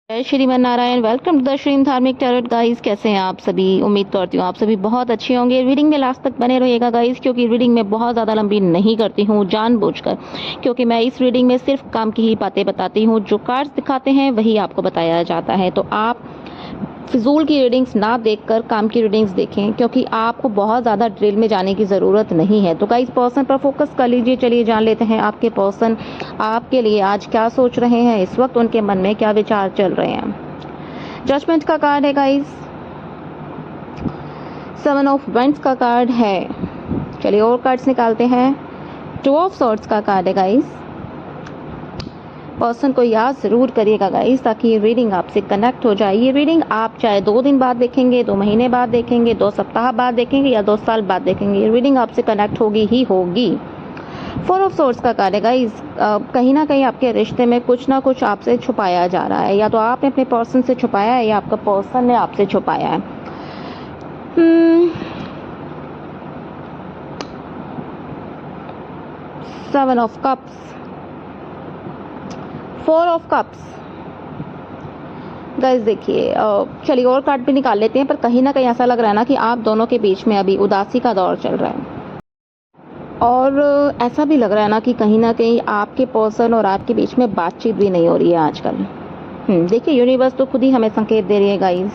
जय Shriman Narayan. Welcome to the श्रीम धार्मिक tarot guys. कैसे हैं आप सभी? उम्मीद करती हूँ आप सभी बहुत अच्छे होंगे। रीडिंग में लास्ट तक बने रहिएगा गाइस, क्योंकि रीडिंग में बहुत ज़्यादा लंबी नहीं करती हूँ जानबूझकर, क्योंकि मैं इस रीडिंग में सिर्फ काम की ही बातें बताती हूँ। जो कार्ड्स दिखाते हैं वही आपको बताया जाता है। तो आप फिजूल की रीडिंग्स ना देखकर काम की रीडिंग्स देखें, क्योंकि आपको बहुत ज़्यादा ड्रिल में जाने की ज़रूरत नहीं है। तो गाइस पर्सन पर फोकस कर लीजिए। चलिए जान लेते हैं आपके पर्सन आपके लिए आज क्या सोच रहे हैं, इस वक्त उनके मन में क्या विचार चल रहे हैं। जजमेंट का कार्ड है गाइस, 7 ऑफ वेंट्स का कार्ड है। चलिए और कार्ड्स निकालते हैं। 2 ऑफ सॉर्ड्स का कार्ड है गाइस। पर्सन को याद जरूर करिएगा गाइस, ताकि ये रीडिंग आपसे कनेक्ट हो जाए। ये रीडिंग आप चाहे 2 दिन बाद देखेंगे, 2 महीने बाद देखेंगे, 2 सप्ताह बाद देखेंगे या 2 साल बाद देखेंगे, ये रीडिंग आपसे कनेक्ट होगी ही होगी। 4 ऑफ सोर्स का कार्ड है गाइस। कहीं ना कहीं आपके रिश्ते में कुछ ना कुछ आपसे छुपाया जा रहा है, या तो आपने अपने पर्सन से छुपाया है या आपका पर्सन ने आपसे छुपाया है। 7 of cups, 4 of cups. Guys देखिए, चलिए और कार्ड भी निकाल लेते हैं, पर कहीं ना कहीं ऐसा लग रहा है ना कि आप दोनों के बीच में अभी उदासी का दौर चल रहा है, और ऐसा भी लग रहा है ना कि कहीं ना कहीं आपके पर्सन और आपके बीच में बातचीत भी नहीं हो रही है आजकल। देखिए यूनिवर्स तो खुद ही हमें संकेत दे रही है गाइस।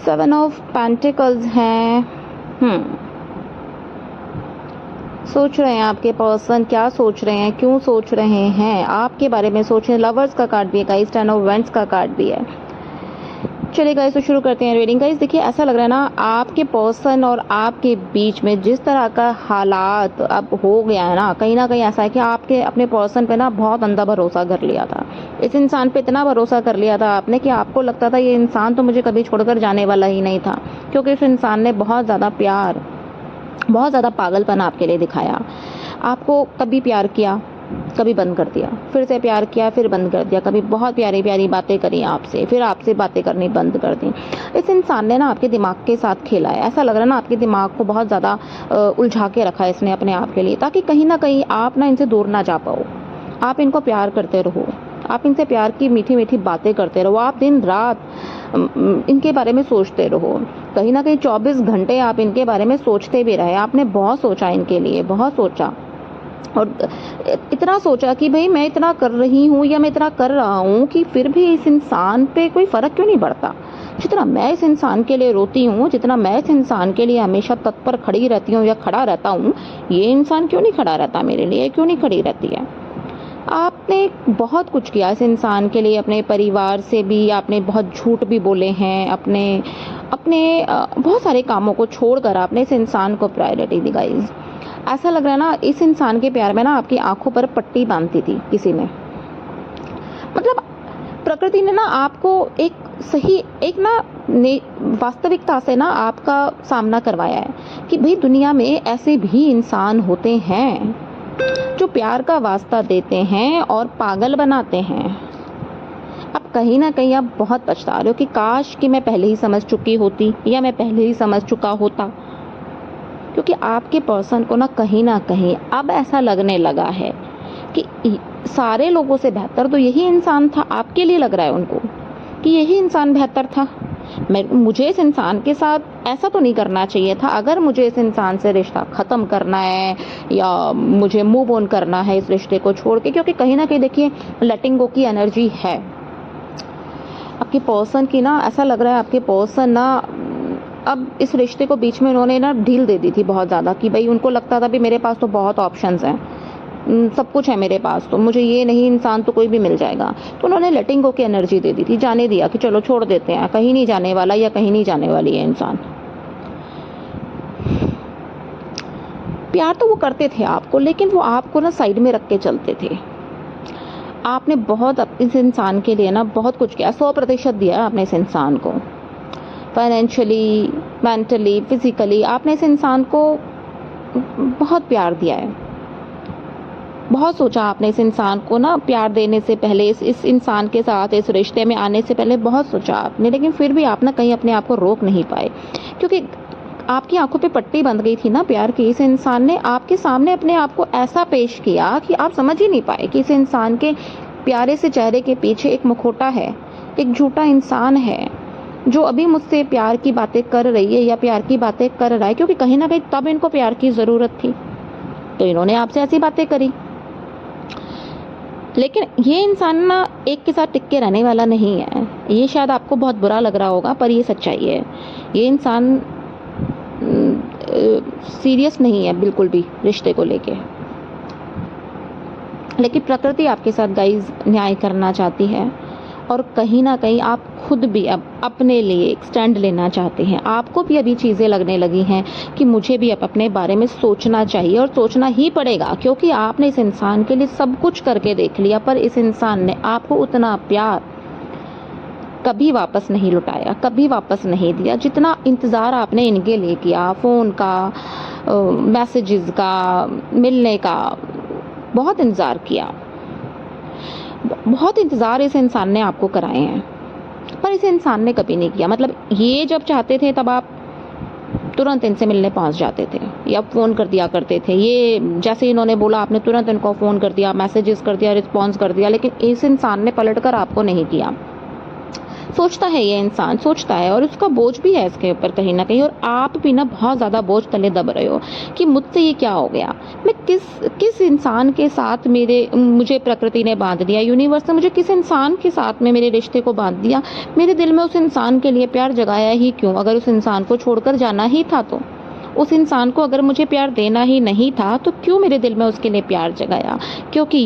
7 ऑफ पेंटिकल्स हैं। सोच रहे हैं आपके पर्सन, क्या सोच रहे हैं, क्यों सोच रहे हैं, आपके बारे में सोच रहे हैं। लवर्स का कार्ड भी है गाइस, 10 ऑफ वेंट्स का कार्ड भी है। चलिए गाइस तो शुरू करते हैं रीडिंग। गाइस देखिए ऐसा लग रहा है ना आपके पर्सन और आपके बीच में जिस तरह का हालात अब हो गया है ना कहीं ऐसा है कि आपके अपने पर्सन पे ना बहुत अंधा भरोसा कर लिया था। इस इंसान पे इतना भरोसा कर लिया था आपने कि आपको लगता था ये इंसान तो मुझे कभी छोड़कर जाने वाला ही नहीं था, क्योंकि इस इंसान ने बहुत ज़्यादा प्यार, बहुत ज़्यादा पागलपन आपके लिए दिखाया। आपको कभी प्यार किया, कभी बंद कर दिया, फिर से प्यार किया, फिर बंद कर दिया, कभी बहुत प्यारी प्यारी बातें करी आपसे, फिर आपसे बातें करनी बंद कर दी। इस इंसान ने ना आपके दिमाग के साथ खेला है। ऐसा लग रहा है ना आपके दिमाग को बहुत ज़्यादा उलझा के रखा है इसने अपने आप के लिए, ताकि कहीं ना कहीं आप ना इनसे दूर ना जा पाओ। आप इनको प्यार करते रहो, आप इनसे प्यार की मीठी मीठी बातें करते रहो, आप दिन रात इनके बारे में सोचते रहो। कहीं ना कहीं 24 घंटे आप इनके बारे में सोचते भी रहे। आपने बहुत सोचा इनके लिए, बहुत सोचा, और इतना सोचा कि भाई मैं इतना कर रही हूँ या मैं इतना कर रहा हूँ कि फिर भी इस इंसान पे कोई फ़र्क क्यों नहीं पड़ता। जितना मैं इस इंसान के लिए रोती हूँ, जितना मैं इस इंसान के लिए हमेशा तत्पर खड़ी रहती हूँ या खड़ा रहता हूँ, ये इंसान क्यों नहीं खड़ा रहता मेरे लिए, क्यों नहीं खड़ी रहती है। आपने बहुत कुछ किया इस इंसान के लिए, अपने परिवार से भी आपने बहुत झूठ भी बोले हैं, अपने बहुत सारे कामों को छोड़कर आपने इस इंसान को प्रायोरिटी दी गाइस। ऐसा लग रहा है ना इस इंसान के प्यार में ना आपकी आंखों पर पट्टी बांधती थी किसी ने, मतलब प्रकृति ने ना आपको एक ना वास्तविकता से ना आपका सामना करवाया है कि भाई दुनिया में ऐसे भी इंसान होते हैं जो प्यार का वास्ता देते हैं और पागल बनाते हैं। अब कहीं ना कहीं आप बहुत पछता रहे हो कि काश कि मैं पहले ही समझ चुकी होती, या मैं पहले ही समझ चुका होता, क्योंकि आपके पर्सन को ना कहीं अब ऐसा लगने लगा है कि सारे लोगों से बेहतर तो यही इंसान था। आपके लिए लग रहा है उनको कि यही इंसान बेहतर था। मुझे इस इंसान के साथ ऐसा तो नहीं करना चाहिए था। अगर मुझे इस इंसान से रिश्ता ख़त्म करना है या मुझे मूव ऑन करना है इस रिश्ते को छोड़ के, क्योंकि कहीं ना कहीं देखिए लेटिंग गो की एनर्जी है आपके पर्सन की ना। ऐसा लग रहा है आपके पर्सन ना अब इस रिश्ते को बीच में उन्होंने ना ढील दे दी थी बहुत ज़्यादा, कि भाई उनको लगता था भी मेरे पास तो बहुत ऑप्शंस हैं, सब कुछ है मेरे पास, तो मुझे ये नहीं इंसान तो कोई भी मिल जाएगा। तो उन्होंने लेटिंग गो की एनर्जी दे दी थी, जाने दिया कि चलो छोड़ देते हैं, कहीं नहीं जाने वाला या कहीं नहीं जाने वाली है इंसान। प्यार तो वो करते थे आपको, लेकिन वो आपको ना साइड में रख के चलते थे। आपने बहुत इस इंसान के लिए ना बहुत कुछ किया, 100% दिया आपने इस इंसान को, फाइनेंशियली, मेंटली, फिजिकली। आपने इस इंसान को बहुत प्यार दिया है, बहुत सोचा आपने इस इंसान को ना प्यार देने से पहले, इस इंसान के साथ इस रिश्ते में आने से पहले बहुत सोचा आपने, लेकिन फिर भी आप ना कहीं अपने आप को रोक नहीं पाए, क्योंकि आपकी आंखों पे पट्टी बंध गई थी ना प्यार की। इस इंसान ने आपके सामने अपने आप को ऐसा पेश किया कि आप समझ ही नहीं पाए कि इस इंसान के प्यारे से चेहरे के पीछे एक मुखौटा है, एक झूठा इंसान है जो अभी मुझसे प्यार की बातें कर रही है या प्यार की बातें कर रहा है, क्योंकि कहीं ना कहीं तब इनको प्यार की ज़रूरत थी तो इन्होंने आपसे ऐसी बातें करी। लेकिन ये इंसान ना एक के साथ टिक के रहने वाला नहीं है। ये शायद आपको बहुत बुरा लग रहा होगा पर ये सच्चाई है। ये इंसान सीरियस नहीं है बिल्कुल भी रिश्ते को लेके। लेकिन प्रकृति आपके साथ गाइस न्याय करना चाहती है और कहीं ना कहीं आप खुद भी अब अपने लिए एक स्टैंड लेना चाहते हैं। आपको भी अभी चीज़ें लगने लगी हैं कि मुझे भी अब अपने बारे में सोचना चाहिए और सोचना ही पड़ेगा, क्योंकि आपने इस इंसान के लिए सब कुछ करके देख लिया पर इस इंसान ने आपको उतना प्यार कभी वापस नहीं लुटाया, कभी वापस नहीं दिया जितना इंतज़ार आपने इनके लिए किया। फ़ोन का, मैसेजेस का, मिलने का बहुत इंतज़ार किया, बहुत इंतज़ार इस इंसान ने आपको कराए हैं पर इस इंसान ने कभी नहीं किया। मतलब ये जब चाहते थे तब आप तुरंत इनसे मिलने पहुंच जाते थे या फ़ोन कर दिया करते थे। ये जैसे इन्होंने बोला आपने तुरंत इनको फ़ोन कर दिया, मैसेजेस कर दिया, रिस्पॉन्स कर दिया। लेकिन इस इंसान ने पलटकर आपको नहीं किया। सोचता है ये इंसान, सोचता है और उसका बोझ भी है इसके ऊपर कहीं ना कहीं। और आप भी ना बहुत ज़्यादा बोझ तले दब रहे हो कि मुझसे ये क्या हो गया, मैं किस इंसान के साथ मुझे प्रकृति ने बांध दिया, यूनिवर्स ने मुझे किस इंसान के साथ में मेरे रिश्ते को बांध दिया। मेरे दिल में उस इंसान के लिए प्यार जगाया ही क्यों? अगर उस इंसान को छोड़कर जाना ही था तो उस इंसान को अगर मुझे प्यार देना ही नहीं था तो क्यों मेरे दिल में उसके लिए प्यार जगाया? क्योंकि